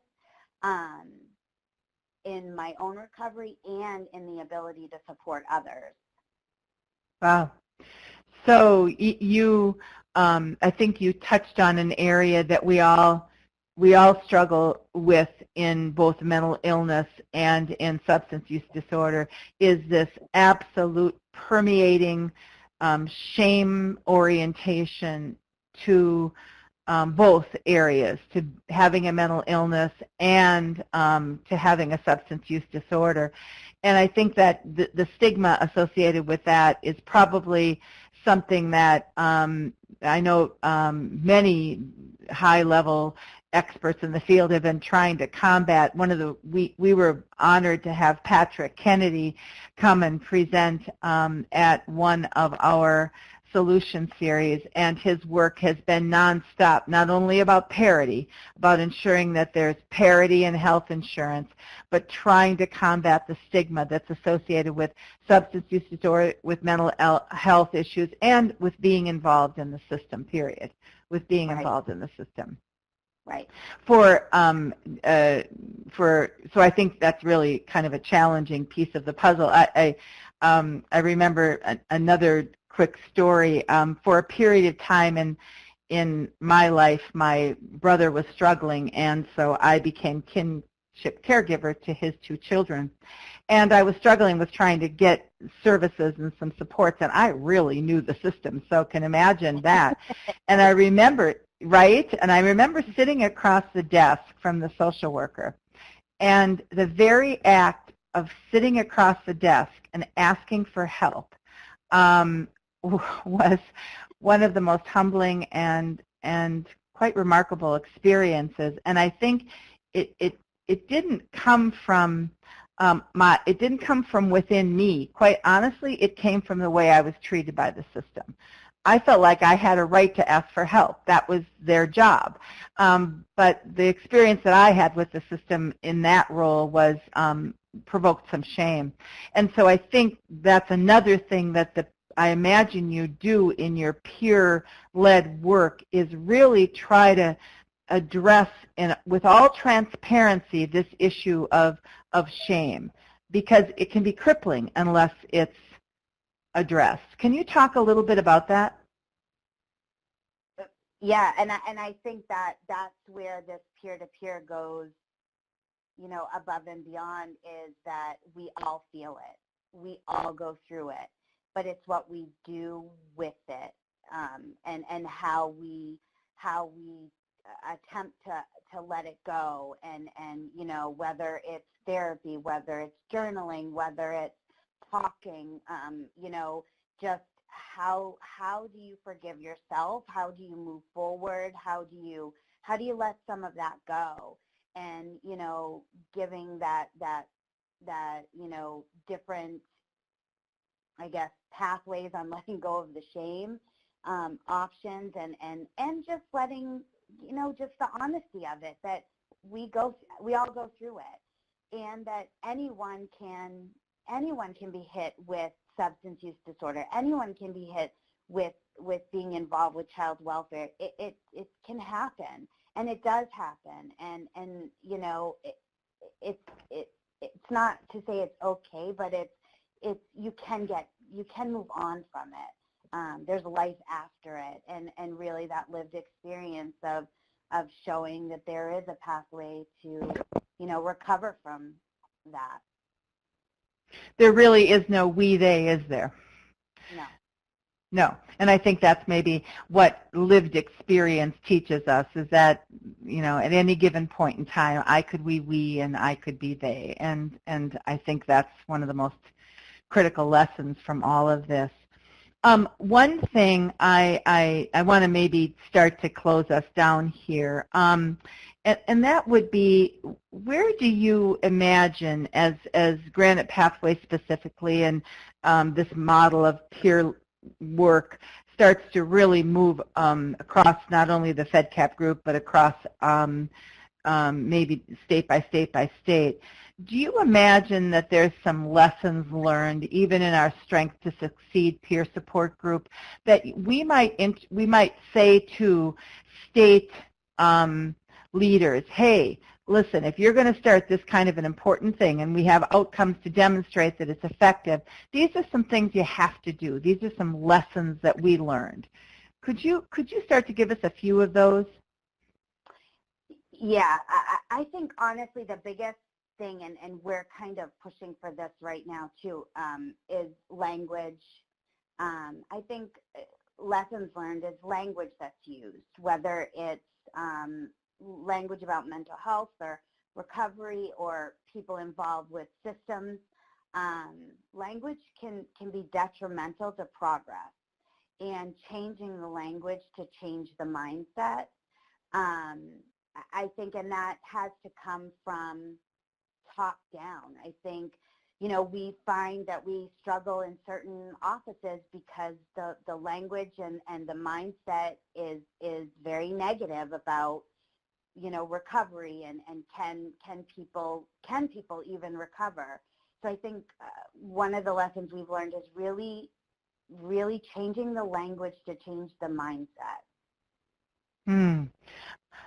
in my own recovery and in the ability to support others. Wow. So you, I think you touched on an area that we all struggle with in both mental illness and in substance use disorder, is this absolute permeating shame orientation to both areas, to having a mental illness and to having a substance use disorder. And I think that the stigma associated with that is probably something that I know many high-level experts in the field have been trying to combat. We were honored to have Patrick Kennedy come and present at one of our solution series, and his work has been nonstop, not only about parity, about ensuring that there's parity in health insurance, but trying to combat the stigma that's associated with substance use disorder, with mental health issues, and with being involved in the system, period, with being Right. involved in the system. Right. So I think that's really kind of a challenging piece of the puzzle. I remember another quick story. For a period of time in my life, my brother was struggling, and so I became kin caregiver to his 2 children. And I was struggling with trying to get services and some supports, and I really knew the system, so can imagine that. And I remember, right? And I remember sitting across the desk from the social worker, and the very act of sitting across the desk and asking for help was one of the most humbling and quite remarkable experiences. And I think it didn't come from it didn't come from within me. Quite honestly, it came from the way I was treated by the system. I felt like I had a right to ask for help. That was their job. But the experience that I had with the system in that role was provoked some shame. And so I think that's another thing that I imagine you do in your peer-led work is really try to address with all transparency this issue of shame, because it can be crippling unless it's addressed. Can you talk a little bit about that? Yeah, and I think that's where this peer-to-peer goes, above and beyond, is that we all feel it. We all go through it, but it's what we do with it, and how we attempt to let it go, and whether it's therapy, whether it's journaling, whether it's talking, just how do you forgive yourself? How do you move forward? How do you let some of that go? And giving that different, I guess, pathways on letting go of the shame, options, and just letting just the honesty of it, that we all go through it, and that anyone can be hit with substance use disorder. Anyone can be hit with being involved with child welfare. It can happen, and it does happen, and it's not to say it's okay, but it's you can move on from it. There's life after it, and really that lived experience of showing that there is a pathway to recover from that. There really is no we, they, is there? No. No. And I think that's maybe what lived experience teaches us, is that, at any given point in time, I could be we and I could be they. And I think that's one of the most critical lessons from all of this. One thing I want to maybe start to close us down here, and that would be, where do you imagine, as Granite Pathway specifically, and this model of peer work starts to really move across not only the Fedcap Group, but across maybe state by state, do you imagine that there's some lessons learned, even in our Strength to Succeed peer support group, that we might say to state leaders, hey, listen, if you're going to start this kind of an important thing and we have outcomes to demonstrate that it's effective, these are some things you have to do. These are some lessons that we learned. Could you start to give us a few of those? Yeah, I think honestly the biggest thing, and we're kind of pushing for this right now too, is language. I think lessons learned is language that's used, whether it's language about mental health or recovery or people involved with systems. Language can be detrimental to progress, and changing the language to change the mindset, I think, and that has to come from top down. I think, we find that we struggle in certain offices because the language and the mindset is very negative about, recovery, and can people even recover. So I think one of the lessons we've learned is really, really changing the language to change the mindset.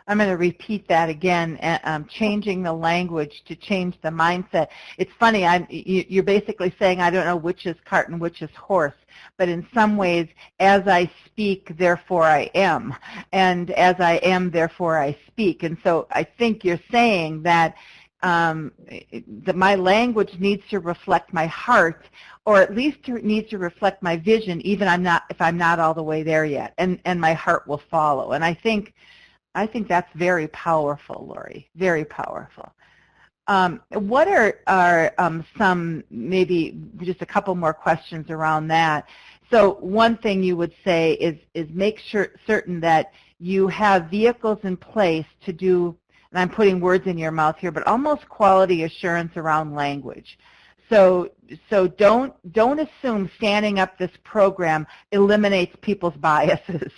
I'm going to repeat that again, changing the language to change the mindset. It's funny, you're basically saying I don't know which is cart and which is horse, but in some ways, as I speak, therefore I am, and as I am, therefore I speak. And so I think you're saying that that my language needs to reflect my heart, or at least it needs to reflect my vision, even if I'm not all the way there yet, and my heart will follow. And I think that's very powerful, Lori, very powerful. What are some, maybe just a couple more questions around that? So one thing you would say is make certain that you have vehicles in place to do, and I'm putting words in your mouth here, but almost quality assurance around language. So don't assume standing up this program eliminates people's biases.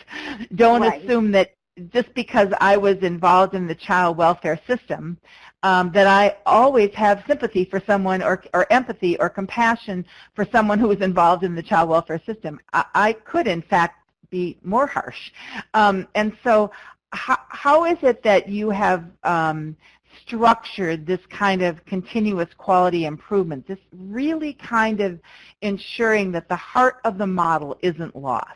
Don't assume that just because I was involved in the child welfare system, that I always have sympathy for someone, or empathy or compassion for someone who is involved in the child welfare system. I could, in fact, be more harsh. And so how is it that you have structured this kind of continuous quality improvement, this really kind of ensuring that the heart of the model isn't lost?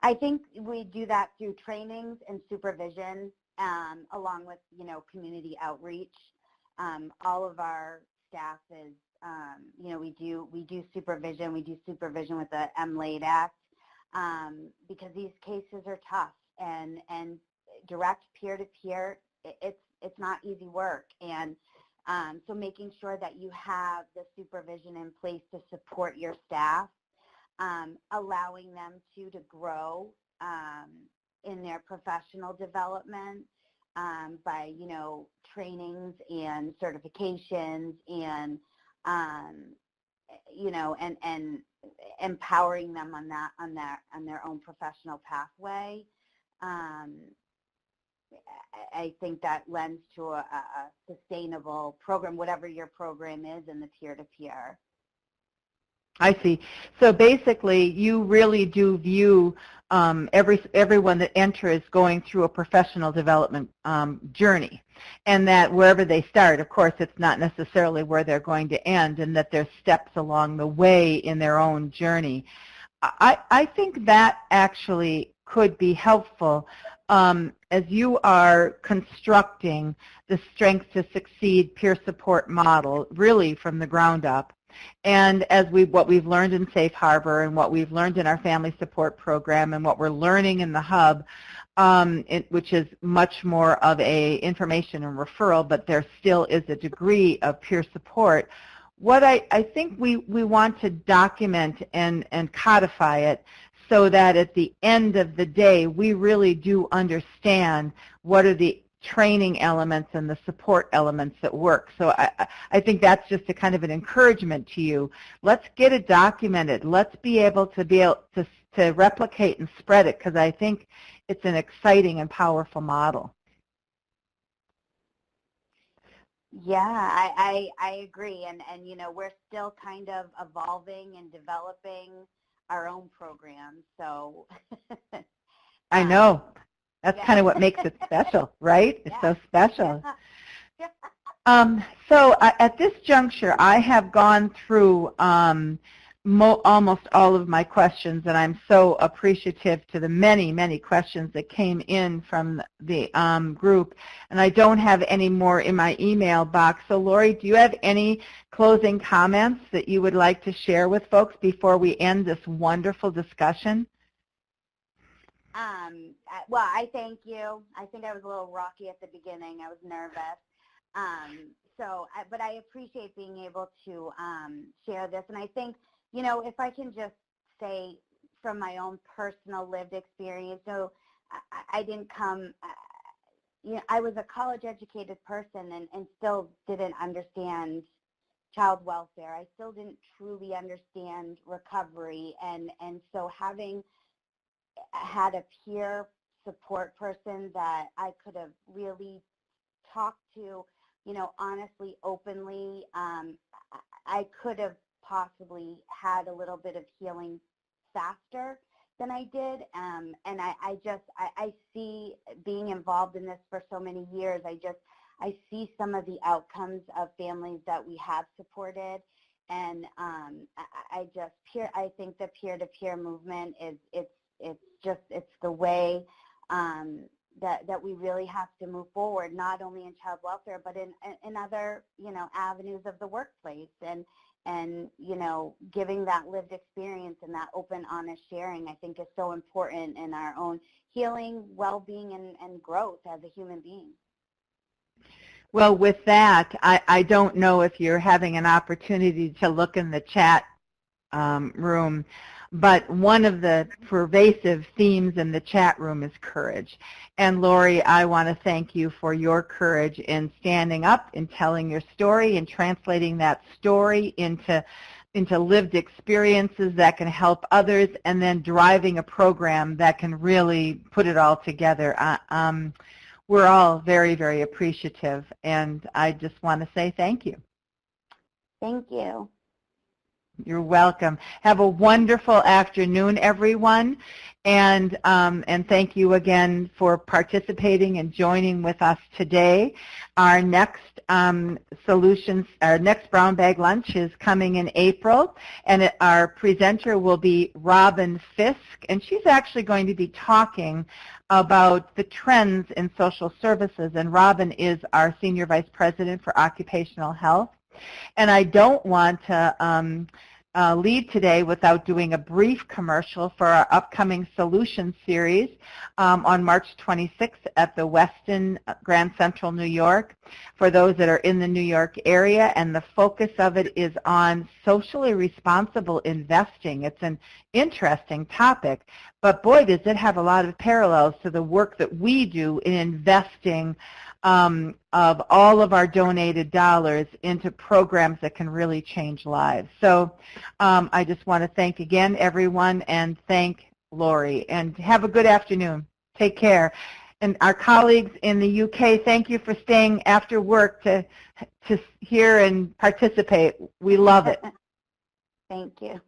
I think we do that through trainings and supervision, along with, community outreach. All of our staff is, we do supervision. We do supervision with the MLAID Act, because these cases are tough, and direct peer-to-peer, it's not easy work. And so making sure that you have the supervision in place to support your staff, allowing them to grow in their professional development by, trainings and certifications, and and empowering them on their own professional pathway. I think that lends to a sustainable program, whatever your program is in the peer-to-peer. I see. So basically, you really do view everyone that enters going through a professional development journey, and that wherever they start, of course, it's not necessarily where they're going to end, and that there's steps along the way in their own journey. I think that actually could be helpful as you are constructing the Strength to Succeed peer support model really from the ground up. And as what we've learned in Safe Harbor, and what we've learned in our family support program, and what we're learning in the hub, which is much more of a information and referral, but there still is a degree of peer support. What I think we want to document and codify it, so that at the end of the day, we really do understand what are the training elements and the support elements that work. So I think that's just a kind of an encouragement to you. Let's get it documented. Let's be able to replicate and spread it, because I think it's an exciting and powerful model. Yeah, I agree, and we're still kind of evolving and developing our own program, so. I know. That's kind of what makes it special, right? It's so special. So at this juncture, I have gone through almost all of my questions, and I'm so appreciative to the many, many questions that came in from the group. And I don't have any more in my email box. So Lori, do you have any closing comments that you would like to share with folks before we end this wonderful discussion? Well, I thank you. I think I was a little rocky at the beginning. I was nervous. But I appreciate being able to share this. And I think, if I can just say from my own personal lived experience, so I didn't come, I was a college-educated person and still didn't understand child welfare. I still didn't truly understand recovery. And so having had a peer support person that I could have really talked to, honestly, openly, I could have possibly had a little bit of healing faster than I did. And I see, being involved in this for so many years, I see some of the outcomes of families that we have supported. And I think the peer-to-peer movement it's the way that we really have to move forward, not only in child welfare, but in other, avenues of the workplace, and giving that lived experience and that open, honest sharing, I think, is so important in our own healing, well-being, and growth as a human being. Well, with that, I don't know if you're having an opportunity to look in the chat room, but one of the pervasive themes in the chat room is courage. And Lori, I want to thank you for your courage in standing up and telling your story and translating that story into lived experiences that can help others, and then driving a program that can really put it all together. We're all very, very appreciative, and I just want to say thank you. Thank you. You're welcome. Have a wonderful afternoon, everyone, and thank you again for participating and joining with us today. Our next our next Brown Bag Lunch is coming in April, and our presenter will be Robin Fisk, and she's actually going to be talking about the trends in social services, and Robin is our Senior Vice President for Occupational Health. And I don't want to leave today without doing a brief commercial for our upcoming Solution Series on March 26th at the Westin Grand Central, New York, for those that are in the New York area. And the focus of it is on socially responsible investing. It's an interesting topic, but boy, does it have a lot of parallels to the work that we do in investing of all of our donated dollars into programs that can really change lives. So I just want to thank again everyone, and thank Lori, and have a good afternoon. Take care. And our colleagues in the UK, thank you for staying after work to hear and participate. We love it. Thank you.